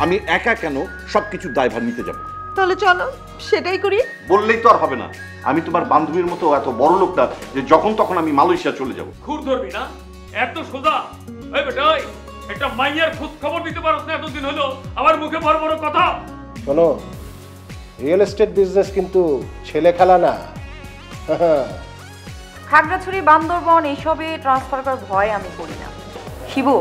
আমি একা কেন সবকিছু দায়ভার নিতে যাব? তাহলে চলো সেটাই করি। বললেই তো আর হবে না। আমি তোমার বান্ধবীর মতো এত বড় লোক না যে যখন তখন আমি মালয়েশিয়া চলে যাব। খুর ধরবি না এত সোজা? এই বেটাই একটা মাইয়ার খোঁজ খবর দিতে পারছ না এতদিন হলো, আমার মুখে বড় বড় কথা। শোনো, রিয়েল এস্টেট বিজনেস কিন্তু ছেলে খেলা না। খাগড়াছড়ি, বান্দরবন এইসবে ট্রান্সফার করার ভয় আমি করি না। শিবু,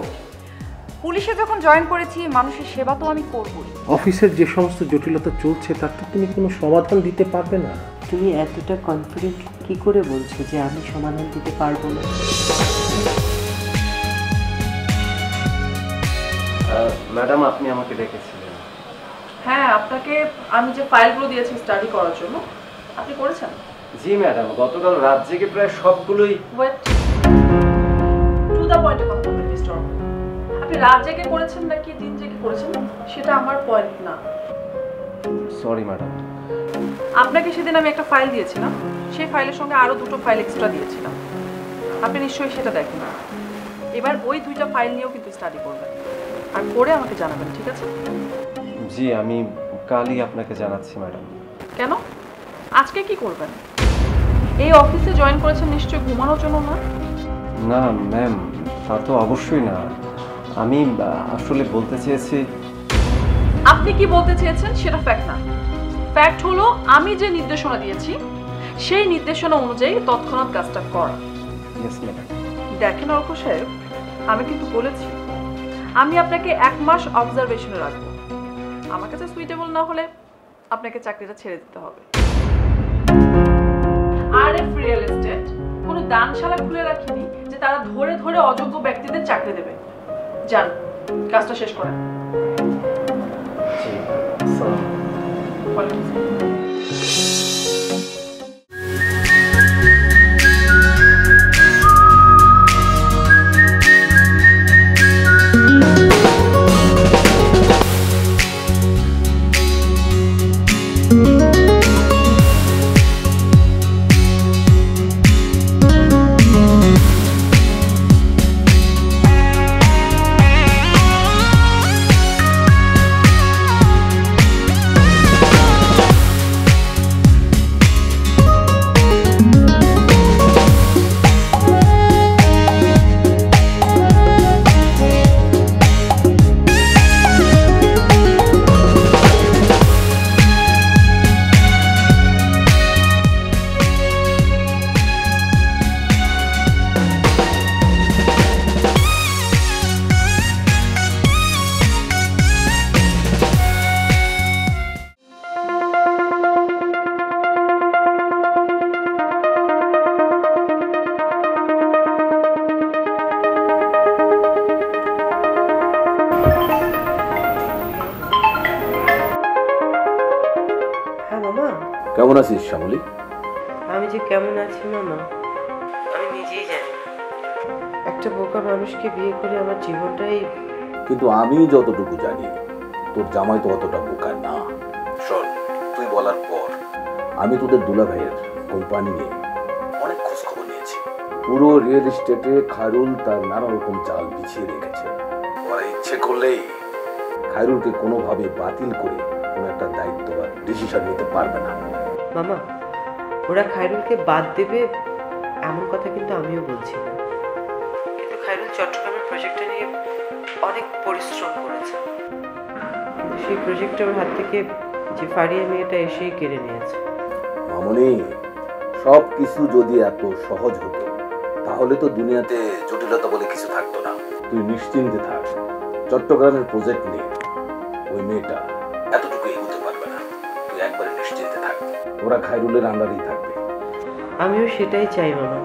পুলিশে যখন জয়েন করেছি মানুষের সেবা তো আমি করবই। অফিসের যে সমস্ত জটিলতা চলছে তার তো তুমি কোনো সমাধান দিতে পারবে না। তুমি এতটা কনফিডেন্ট কি করে বলছো যে আমি সমাধান দিতে পারবো না? ম্যাডাম, আপনি আমাকে ডেকেছিলেন? হ্যাঁ, আপনাকে আমি যে ফাইলগুলো দিয়েছি স্টাডি করার জন্য, আপনি করেছেন? জি ম্যাডাম, গতকাল রাত জেগে প্রায় সবগুলোই। ওয়েট, টু দ্য পয়েন্টে কথা বলবেন মিস্টার। আপনি রাত জেগে করেছেন নাকি দিন জেগে করেছেন সেটা আমার পয়েন্ট না। Sorry madam. আপনাকে সেদিন আমি একটা ফাইল দিয়েছিলাম, সেই ফাইলের সঙ্গে আরও দুটো ফাইল এক্সট্রা দিয়েছিলাম। আপনি নিশ্চয়ই সেটা দেখেন। এবার ওই দুইটা ফাইল নিয়েও কিন্তু স্টাডি করবেন, আর করে আমাকে জানাবেন, ঠিক আছে? জি, আমি কালই আপনাকে জানাচ্ছি ম্যাডাম। কেন? আজকে কি করবেন? এই অফিসে জয়েন করেছেন নিশ্চয়ই ঘুমানোর জন্য না? না ম্যাম, তা তো অবশ্যই না। আমি আসলে বলতে চেয়েছি। আপনি কি বলতে চেয়েছেন সেটা ফ্যাক্ট না। ফ্যাক্ট হলো আমি যে নির্দেশনা দিয়েছি সেই নির্দেশনা অনুযায়ী তৎক্ষণাৎ কাজটা করা। Yes madam. দেখেন অর্ক সাহেব, আমি কিন্তু বলেছি আমি আপনাকে 1 মাস অবজারভেশনে রাখবো। আমার কাছে সুইটেবল না হলে আপনাকে চাকরিটা ছেড়ে দিতে হবে। আর এফ রিয়েল এস্টেট কোনো দানশালা খুলে রাখিনি যে তারা ধরে ধরে অযোগ্য ব্যক্তিদের চাকরি দেবে। যান, কাজটা শেষ করেন। জি স্যার। কেমন আছিস শ্যামলী? আমি যে কেমন আছি মামা আমি নিজেই জানি না। একটা বোকা মানুষকে বিয়ে করে আমার জীবনটাই। কিন্তু আমি যতটুকু জানি তোর জামাই তো অতটা বোকা না। শোন, তুই বলার পর আমি তোদের দুলা ভাইয়ের কোম্পানি নিয়ে অনেক খোঁজ খবর নিয়েছি। পুরো রিয়েল এস্টেটে খায়রুল তার নানা রকম চাল বিছিয়ে রেখেছে। ওরা ইচ্ছে করলেই খায়রুলকে কোনোভাবে বাতিল করে কোনো একটা দায়িত্ব বা ডিসিশন নিতে পারবে না। মামা, ওরা খায়রুলকে বাদ দেবে এমন কথা কিন্তু আমিও বলছি না। কিন্তু খায়রুল চট্টগ্রামের প্রজেক্টটা নিয়ে অনেক পরিশ্রম করেছে, কিন্তু সেই প্রজেক্টটা ওর হাত থেকে যে ফারিয়া মেয়েটা এসেই কেড়ে নিয়েছে। মামনি, সব কিছু যদি এত সহজ হতো তাহলে তো দুনিয়াতে জটিলতা বলে কিছু থাকতো না। তুই নিশ্চিন্তে থাক, চট্টগ্রামের প্রজেক্ট নিয়ে ওই মেয়েটা এতটুকু এগোতে পারবে না। তুই একবারে নিশ্চিন্তে থাক, ওরা খায়রুলের আন্ডারেই থাকবে। আমিও সেটাই চাই মামা,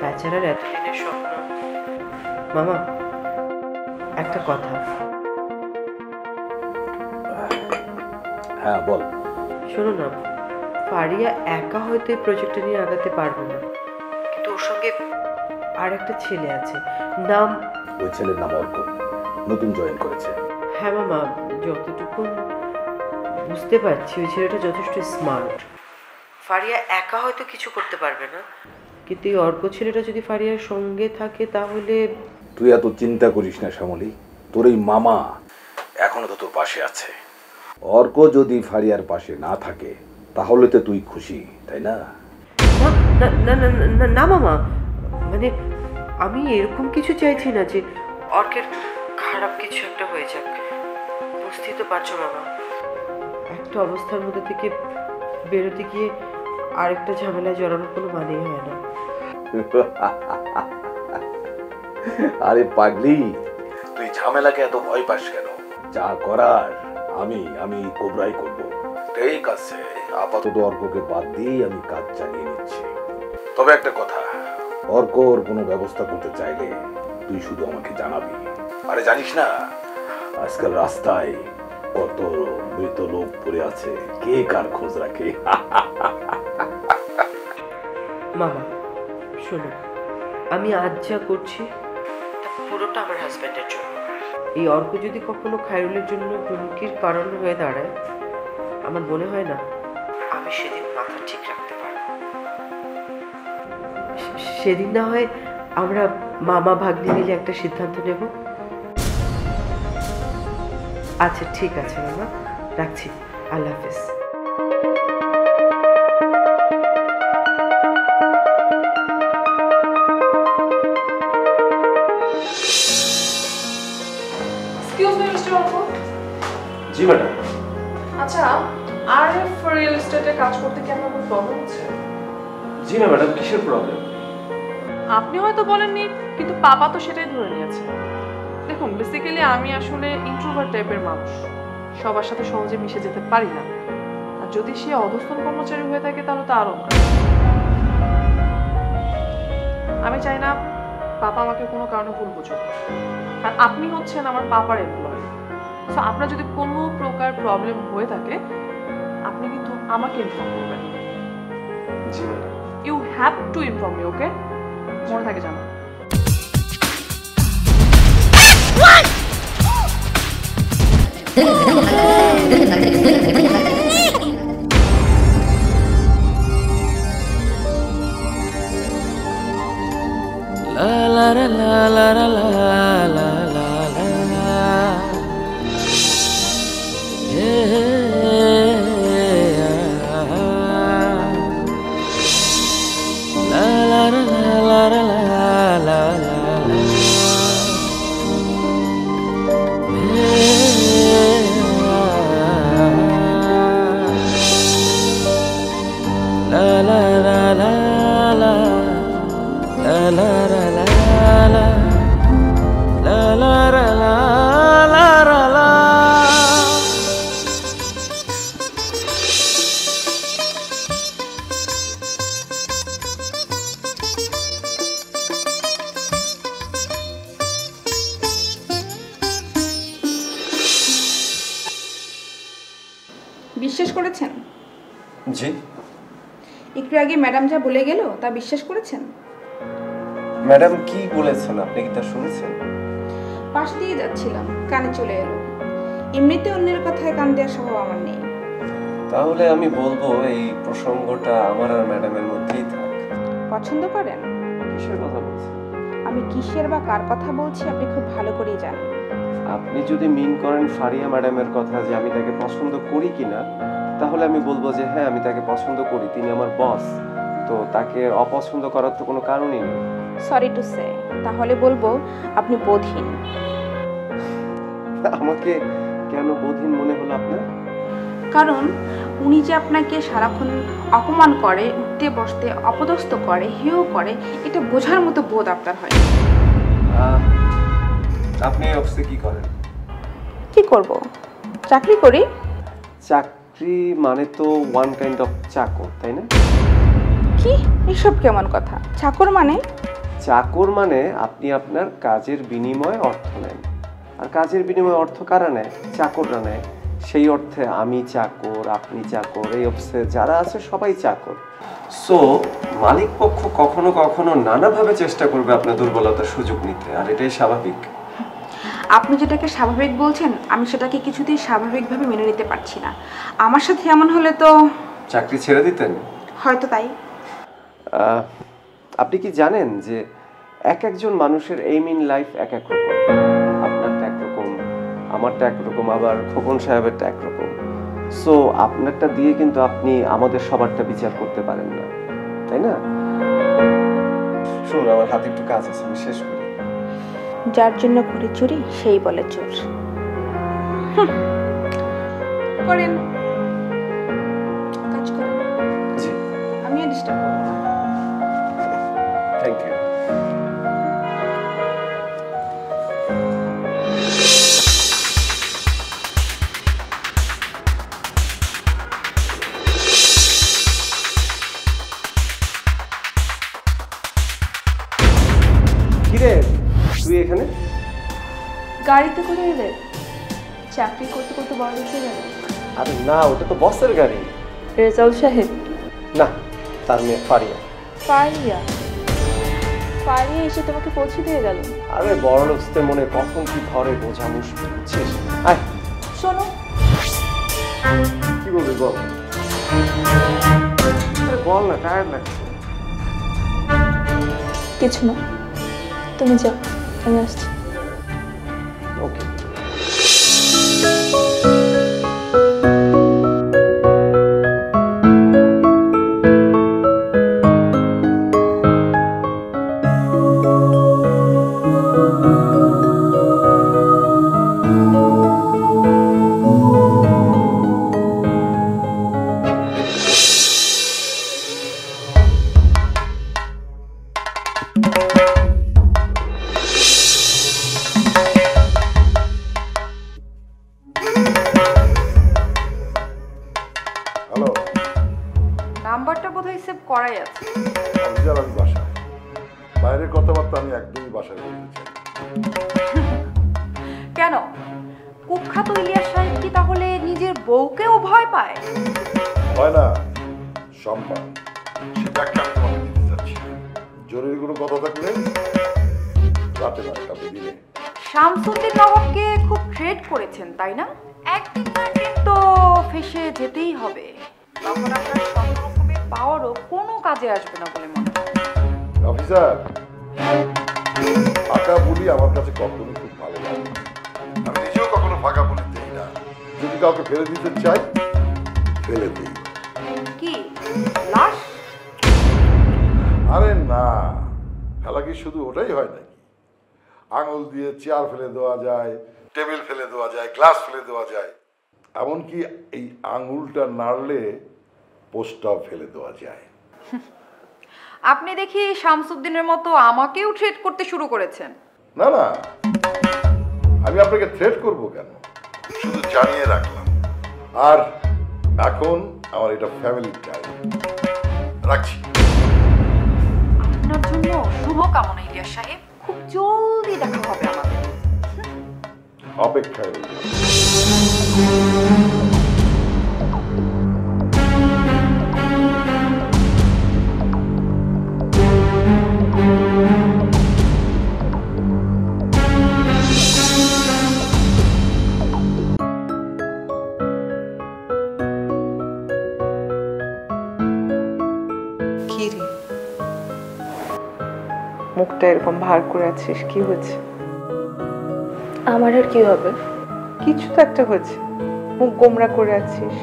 বেচারার এতদিনের স্বপ্ন। মামা, একটা কথা। হ্যাঁ বল। শোনো না, ফারিয়া একা হয়তো এই প্রজেক্টটা নিয়ে আগাতে পারবে না, কিন্তু ওর সঙ্গে আর একটা ছেলে আছে, নাম। ওই ছেলের নাম অর্ক, নতুন জয়েন করেছে। হ্যাঁ মামা, যতটুকু বুঝতে পারছি ওই ছেলেটা যথেষ্ট স্মার্ট। ফারিয়া একা হয়তো কিছু করতে পারবে না, কিন্তু এই অর্ক ছেলেটা যদি ফারিয়ার সঙ্গে থাকে তাহলে। তুই এত চিন্তা করিস না শ্যামলী, তোর এই মামা এখনো তো তোর পাশে আছে। অর্ক যদি ফারিয়ার পাশে না থাকে তাহলে তো তুই খুশি, তাই না? না না না না, না, না মামা, মানে আমি এরকম কিছু চাইছি না যে অর্কের খারাপ কিছু একটা হয়ে যাক। বুঝতেই তো পারছো মামা, একটা অবস্থার মধ্যে থেকে বেরোতে গিয়ে আরেকটা ঝামেলায় জড়ানোর কোনো মানেই হয় না। আরে পাগলি, তুই ঝামেলাকে এত ভয় পাস কেন? যা করার আমি কোবরাই করব। ঠিক আছে, আপাতত অর্ককে বাদ দিয়েই আমি কাজ চালিয়ে নিচ্ছি। তবে একটা কথা, অর্কর কোনো ব্যবস্থা করতে চাইলে তুই শুধু আমাকে জানাবি। আরে জানিস না আজকাল রাস্তায় কত মৃত লোক পড়ে আছে, কে কার খোঁজ রাখে। মামা শোনো, আমি আজ যা করছি তা পুরোটা আমার হাজব্যান্ডের জন্য। এই অর্ক যদি কখনো খায়রুলের জন্য হুমকির কারণ হয়ে দাঁড়ায়, আমার মনে হয় না আমি সেদিন মাথা ঠিক রাখতে পারবো। সেদিন না হয় আমরা মামা ভাগ্নি মিলে একটা সিদ্ধান্ত নেব। আচ্ছা ঠিক আছে মামা, রাখছি, আল্লাহ হাফেজ। Excuse me mister Arko. জি ম্যাডাম। আচ্ছা, আরএফ রিয়েল এস্টেটে কাজ করতে কি আপনার কোনো প্রবলেম হচ্ছে? জি না ম্যাডাম, কিসের প্রবলেম? আপনি হয়তো বলেননি, কিন্তু পাপা তো সেটাই ধরে নিয়েছে। দেখুন, বেসিক্যালি আমি আসলে ইন্ট্রোভার্ট টাইপের মানুষ, সবার সাথে সহজে মিশে যেতে পারি না। আর যদি সে অধস্তন কর্মচারী হয়ে থাকে তাহলে তো আরও নয়। আমি চাই না পাপা আমাকে কোনো কারণে ভুল বুঝুক, আর আপনি হচ্ছেন আমার পাপার এমপ্লয়ি। সো আপনার যদি কোনো প্রকার প্রবলেম হয়ে থাকে আপনি কিন্তু আমাকে ইনফর্ম করবেন। জি madam. You have to inform me, okay? মনে থাকে জানো। বিশ্বাস করেছেন? জি। একটু আগে ম্যাডাম যা বলে গেল তা বিশ্বাস করেছেন? ম্যাডাম কি বলেছেন আপনি কি তা শুনেছেন? পাশ দিয়ে যাচ্ছিলাম, কানে চলে এলো। এমনিতে অন্যের কথায় কান দেওয়ার স্বভাব আমার নেই। তাহলে আমি বলবো এই প্রসঙ্গটা আমার আর ম্যাডামের মধ্যেই থাক। পছন্দ করেন? কিসের কথা বলছেন? আমি কিসের বা কার কথা বলছি আপনি খুব ভালো করেই জানেন। আপনি যদি মিন করেন ফারিয়া ম্যাডামের কথা যে আমি তাকে পছন্দ করি কিনা, তাহলে আমি বলবো যে হ্যাঁ আমি তাকে পছন্দ করি, তিনি আমার বস, তো তাকে অপছন্দ করার তো কোনো কারণই নেই। সরি টু সে, তাহলে বলবো আপনি বোধহীন। আমাকে কেন বোধহীন মনে হলো আপনার? কারণ উনি যে আপনাকে সারাক্ষণ অপমান করে, উঠতে বসতে অপদস্থ করে, হেয় করে, এটা বোঝার মতো বোধ আপনার হয়। আপনি এই অফিসে কি করেন? কি করব, চাকরি করি। চাকরি মানে তো ওয়ান কাইন্ড অফ চাকর, তাই না? কি এসব কেমন কথা? চাকর মানে? চাকর মানে আপনি আপনার কাজের বিনিময়ে অর্থ নেন, আর কাজের বিনিময়ে অর্থ কারা নেয়? চাকররা নেয়। সেই অর্থে আমি চাকর, আপনি চাকর, এই অফিসে যারা আছে সবাই চাকর। সো মালিক পক্ষ কখনো কখনো নানাভাবে চেষ্টা করবে আপনার দুর্বলতার সুযোগ নিতে, আর এটাই স্বাভাবিক। আপনি যেটাকে স্বাভাবিক বলছেন আমি সেটাকে কিছুতেই স্বাভাবিকভাবে মেনে নিতে পারছি না। আমার সাথে এমন হলে তো চাকরি ছেড়ে দিতেন? হয়তো তাই। আপনি কি জানেন যে এক একজন মানুষের এইম ইন লাইফ এক এক রকম? আপনারটা একরকম, আমারটা একরকম, আবার খোকন সাহেবেরটা একরকম। সো আপনারটা দিয়ে কিন্তু আপনি আমাদের সবারটা বিচার করতে পারেন না, তাই না? শুনুন, আমার হাতে একটু কাজ আছে, আমি শেষ করি। যার জন্য করি চুরি সেই বলে চোর। করেন, কাজ করেন। জি, আমিও ডিস্টার্ব করবো না। Thank you. কিরে, তুই এখানে? গাড়িতে করে এলে? চাকরি করতে করতে বড় হয়ে গেল? আরে না, ওটা তো বসের গাড়ি। রেজাউল সাহেব? না, তার মেয়ে ফারিয়া। ফারিয়া? ফারিয়া এসে তোমাকে পৌঁছে দিয়ে গেল? আরে বড় লোকদের মনে কখন কি ধরে বোঝা মুশকিল, বুঝছিস? আয়। শোনো, কি বলবি বল। আরে বল না, টায়ার্ড লাগছে। কিছু না, তুমি যাও, আমি আসছি। ওকে। হ্যালো, নাম্বারটা বোধহয় সেভ করাই আছে। অফিসার, আমি বাসায়। বাইরের কথাবার্তা আমি একদমই বাসায় বলতে চাই। কেন, কুখ্যাত ইলিয়াস সাহেব কি তাহলে নিজের বউকেও ভয় পায়? হয় না, সম্মান, সেটা একটা আমি তোমাকে দিতে চাচ্ছি। জরুরি কোনো কথা থাকলে রাতে নয়, কালকে দিনে। শামসুদ্দিন নবাবকে খুব ট্রেড করেছেন, তাই না? একদিন না একদিন তো ফেসে যেতেই হবে। তখন আপনার সব রকমের পাওয়ারও কোনো কাজে আসবে না বলে মনে হয়। অফিসার, ফাঁকা বলি আমার কাছে কখনো খুব ভালো লাগে। আমি নিজেও কখনো ফাঁকা বলি দিই না। যদি কাউকে ফেলে দিতে চাই, ফেলে দিই। কি লাশ? আরে না, ফেলা কি শুধু ওটাই হয় নাকি? আঙুল দিয়ে চেয়ার ফেলে দেওয়া যায়, টেবিল ফেলে দেওয়া যায়, গ্লাস ফেলে দেওয়া যায়, এমনকি এই আঙুলটা নাড়লে পোস্টটাও ফেলে দেওয়া যায়। আপনি দেখি শামসুদ্দিনের মতো আমাকেও ট্রেড করতে শুরু করেছেন। না না, আমি আপনাকে থ্রেট করব কেন, শুধু জানিয়ে রাখলাম। আর এখন আমার এটা ফ্যামিলি টাইম, রাখছি। আপনার জন্য শুভ কামনা ইলিয়াস সাহেব, খুব জলদি দেখা হবে আমাদের। অপেক্ষায় রইলাম। কি রে, মুখটা এরকম ভার করে আছিস, কি হয়েছে? আমার আর কি হবে? কিছু তো একটা হয়েছে, মুখ গোমরা করে আছিস,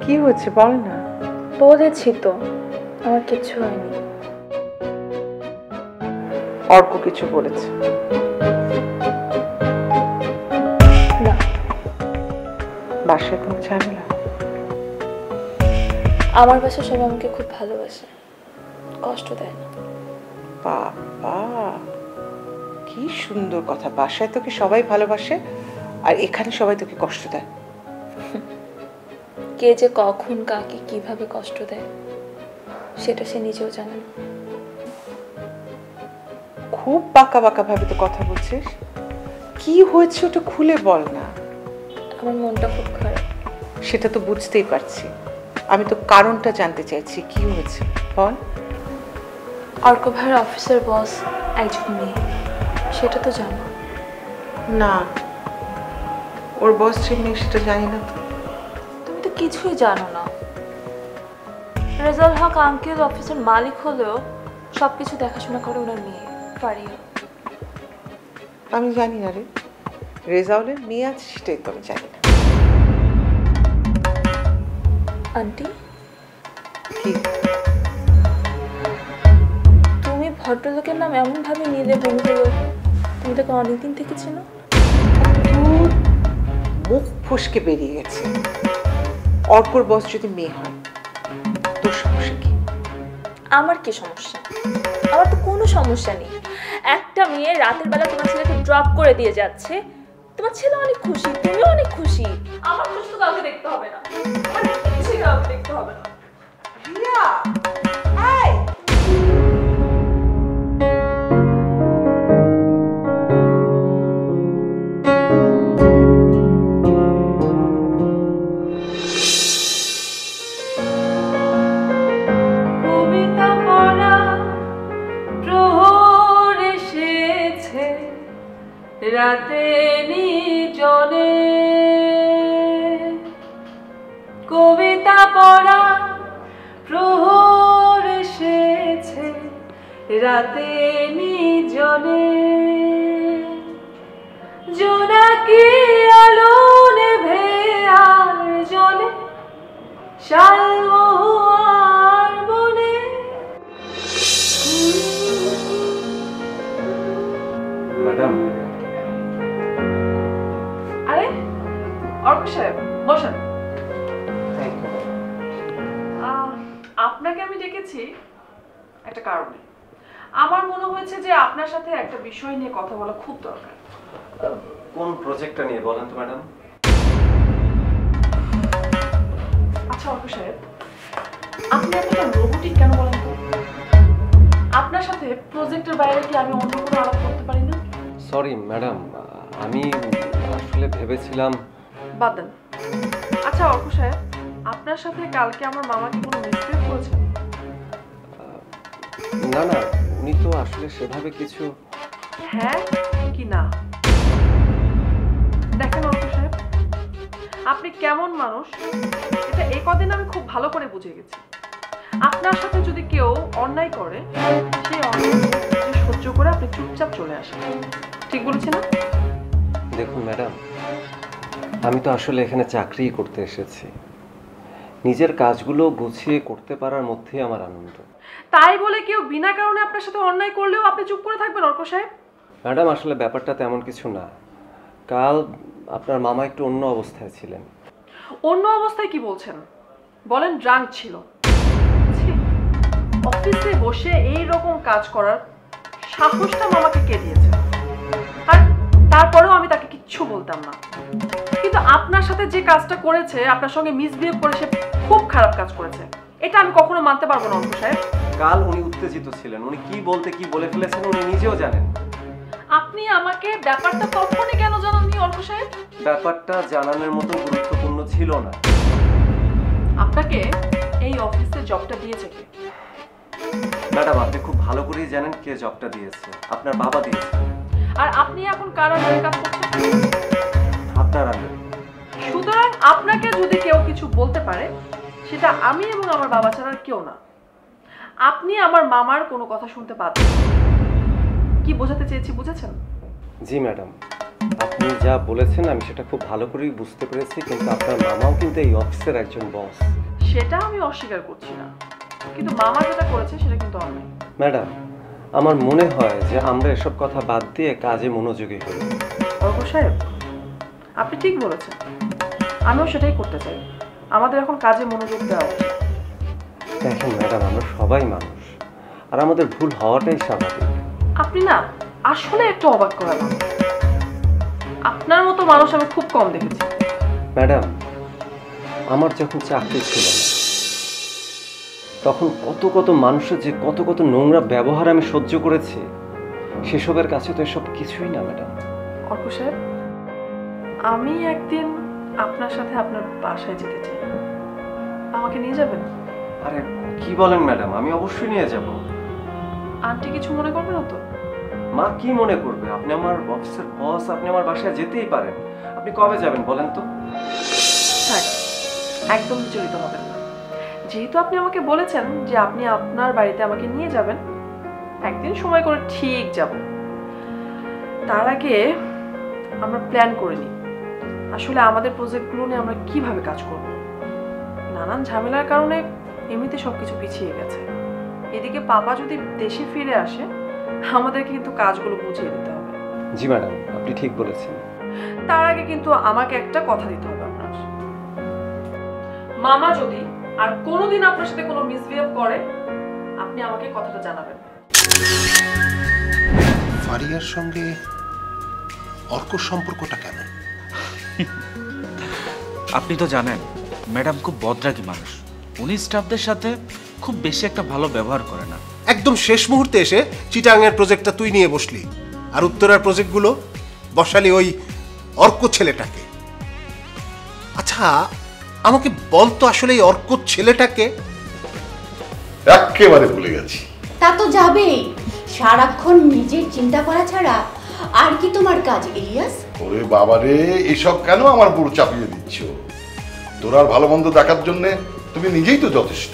কি হয়েছে বল না। বলেছি তো, আমার কিচ্ছু হয়নি। অর্ক কিছু বলেছে? না। বাসায় কোনো ঝামেলা? আমার বাসায় সবাই আমাকে খুব ভালোবাসে, কষ্ট দেয় না। বাবা, কি সুন্দর কথা, বাসায় তোকে সবাই ভালোবাসে আর এখানে সবাই তোকে কষ্ট দেয়। কে যে কখন কাকে কিভাবে কষ্ট দেয় সেটা সে নিজেও জানে না। খুব বাঁকা বাঁকা ভাবে তো কথা বলছিস, কি হয়েছে ওটা খুলে বল না। আমার মনটা খুব খারাপ। সেটা তো বুঝতেই পারছি, আমি তো কারণটা জানতে চাইছি, কি হয়েছে বল। অর্ক ভাইয়ের অফিসের বস একজন মেয়ে, সেটা তো জানো না? ওর বস যে মেয়ে সেটা জানি না তো। তুমি তো কিছুই জানো না। রেজাউল হক আঙ্কেল অফিসের মালিক হলেও সবকিছু দেখাশোনা করে ওনার মেয়ে ফারিয়া। আমি জানি না রে, রেজাউলের মেয়ে আছে সেটাই তো আমি জানি না। আন্টি কি তুমি ভদ্রলোকের নাম এমনভাবে নিলে মনে হলো তুমি তাকে অনেকদিন থেকে চেনো। মুখ ফসকে বেরিয়ে গেছে। অর্কর বস যদি মেয়ে হয় তোর সমস্যা কি? আমার কি সমস্যা? আমার তো কোনো সমস্যা নেই। একটা মেয়ে রাতের বেলা তোমার ছেলেকে ড্রপ করে দিয়ে যাচ্ছে, তোমার ছেলে অনেক খুশি, তুমিও অনেক খুশি। আমার খুশি তো কাউকে দেখতে হবে না, আমার কিছু কাউকে দেখতে হবে না। রিয়া, এই কবিতা পড়া প্রহর এসেছে রাতে নিজনে, কবিতা পড়া প্রহর এসেছে রাতে নিজনে, জোনাকি আলো নেভে আর জলে শালমহুয়ার বনে। ম্যাডাম, আরে অর্ক সাহেব বসেন। আপনাকে আমি ডেকেছি একটা কারণে। আমার মনে হয়েছে যে আপনার সাথে একটা বিষয় নিয়ে কথা বলা খুব দরকার। কোন প্রজেক্টটা নিয়ে বলেন তো ম্যাডাম? আচ্ছা অর্ক সাহেব, আপনি এতটা রোবোটিক কেন বলেন তো? আপনার সাথে প্রজেক্টের বাইরে কি আমি অন্য কোনো আলাপ করতে পারি না? সরি ম্যাডাম, আমি আসলে ভেবেছিলাম। বাদ দেন। আচ্ছা অর্ক সাহেব, আপনার সাথে কালকে আমার মামা কি কোনো মিসবিহেভ করেছেন? না না, উনি তো আসলে সেভাবে কিছু। হ্যাঁ কি না? দেখেন অর্ক সাহেব, আপনি কেমন মানুষ এটা এই কদিন আমি খুব ভালো করে বুঝে গেছি। আপনার সাথে যদি কেউ অন্যায় করে সেই অন্যায় সহ্য করে আপনি চুপচাপ চলে আসেন। ঠিক বলেছি না? দেখুন ম্যাডাম, আমি তো আসলে এখানে চাকরি করতে এসেছি। নিজের কাজগুলো গুছিয়ে করতে পারার মধ্যেই আমার আনন্দ। তাই বলে কেউ বিনা কারণে আপনার সাথে অন্যায় করলেও আপনি চুপ করে থাকবেন অর্ক সাহেব? ম্যাডাম, আসলে ব্যাপারটা তেমন কিছু না। কাল আপনার মামা একটু অন্য অবস্থায় ছিলেন। অন্য অবস্থায় কি বলছেন? বলেন ড্রাঙ্ক ছিল। ছি, অফিসে বসে এই রকম কাজ করার সাহসটা মামাকে কে দিয়েছে? আর তারপরেও আমি তাকে কিচ্ছু বলতাম না। কিন্তু আপনার সাথে যে কাজটা করেছে, আপনার সঙ্গে মিসবিহেভ করে, সে খুব খারাপ কাজ করেছে। এটা আমি কখনো মানতে পারবো না অর্ক সাহেব। কাল উনি উত্তেজিত ছিলেন, উনি কি বলতে কি বলে ফেলেছেন উনি নিজেও জানেন। আপনি আমাকে ব্যাপারটা তখনই কেন জানাননি অর্ক সাহেব? ব্যাপারটা জানানোর মতো গুরুত্বপূর্ণ ছিল না। আপনাকে এই অফিসে জবটা দিয়েছে কে? ম্যাডাম, আপনি খুব ভালো করেই জানেন কে জবটা দিয়েছে। আপনার বাবা দিয়েছে। আর আপনি এখন কার আন্ডারে কাজ করছেন? আপনার আন্ডারে। সুতরাং আপনাকে যদি কেউ কিছু বলতে পারে সেটা আমি এবং আমার বাবা ছাড়া আর কেউ না। আপনি আমার মামার কোনো কথা শুনতে পাচ্ছেন। কি বোঝাতে চেয়েছি বুঝেছেন? জি ম্যাডাম, আপনি যা বলেছেন আমি সেটা খুব ভালো করেই বুঝতে পেরেছি। কিন্তু আপনার মামাও কিন্তু এই অফিসের একজন বস। সেটা আমি অস্বীকার করছি না, কিন্তু মামা যেটা করেছে সেটা কিন্তু অন্যায়। ম্যাডাম, আমার মনে হয় যে আমরা এসব কথা বাদ দিয়ে কাজে মনোযোগী হই। অর্ক সাহেব, আপনি ঠিক বলেছেন, আমিও সেটাই করতে চাই। আমাদের এখন কাজে মনোযোগ দেওয়া উচিত। দেখেন ম্যাডাম, আমরা সবাই মানুষ, আর আমাদের ভুল হওয়াটাই স্বাভাবিক। আপনি না আসলে একটু অবাক করা মানুষ। আপনার মতো মানুষ আমি খুব কম দেখেছি। ম্যাডাম, আমার যখন চাকরি ছিল না তখন কত কত মানুষের যে কত কত নোংরা ব্যবহার আমি সহ্য করেছি, সেসবের কাছে তো এসব কিছুই না ম্যাডাম। অর্ক সাহেব, আমি একদিন আপনার সাথে আপনার বাসায় যেতে চাই, আমাকে নিয়ে যাবেন? আরে কি বলেন ম্যাডাম, আমি অবশ্যই নিয়ে যাব। আন্টি কিছু মনে করবে না তো? মা কি মনে করবে? আপনি আমার অফিসের বস, আপনি আমার বাসায় যেতেই পারেন। আপনি কবে যাবেন বলেন তো? হ্যাঁ, একদম বিচলিত হবেন না। যেহেতু আপনি আমাকে বলেছেন যে আপনি আপনার বাড়িতে আমাকে নিয়ে যাবেন, একদিন সময় করে ঠিক যাব। তার আগে আমরা প্ল্যান করে নিই আসলে আমাদের প্রজেক্টগুলো নিয়ে আমরা কিভাবে কাজ করব। নানান ঝামেলার কারণে এমনিতে সবকিছু পিছিয়ে গেছে। এদিকে পাপা যদি দেশে ফিরে আসে আমাদেরকে কিন্তু কাজগুলো বুঝিয়ে দিতে হবে। জি ম্যাডাম, আপনি ঠিক বলেছেন। তার আগে কিন্তু আমাকে একটা কথা দিতে হবে আপনার। মামা যদি আর কোনোদিন আপনার সাথে কোনো মিসবিহেভ করে আপনি আমাকে কথাটা জানাবেন। ফারিয়ার সঙ্গে অর্কর সম্পর্কটা কেমন? আপনি তো জানেন ম্যাডাম খুব বদরাগী মানুষ। উনি স্টাফদের সাথে খুব বেশি একটা ভালো ব্যবহার করে না। একদম শেষ মুহূর্তে এসে চিটাঙের প্রজেক্টটা তুই নিয়ে বসলি, আর উত্তরার প্রজেক্টগুলো বসালি ওই অর্ক ছেলেটাকে। আচ্ছা আমাকে বলতো আসলে এই অর্ক ছেলেটাকে? একেবারে ভুলে গেছি। তা তো যাবেই, সারাক্ষণ নিজের চিন্তা করা ছাড়া আর কি তোমার কাজ ইলিয়াস? ওরে বাবারে, এসব কেন আমার উপর চাপিয়ে দিচ্ছ? তোর আর ভালো মন্দ দেখার জন্য তুমি নিজেই তো যথেষ্ট।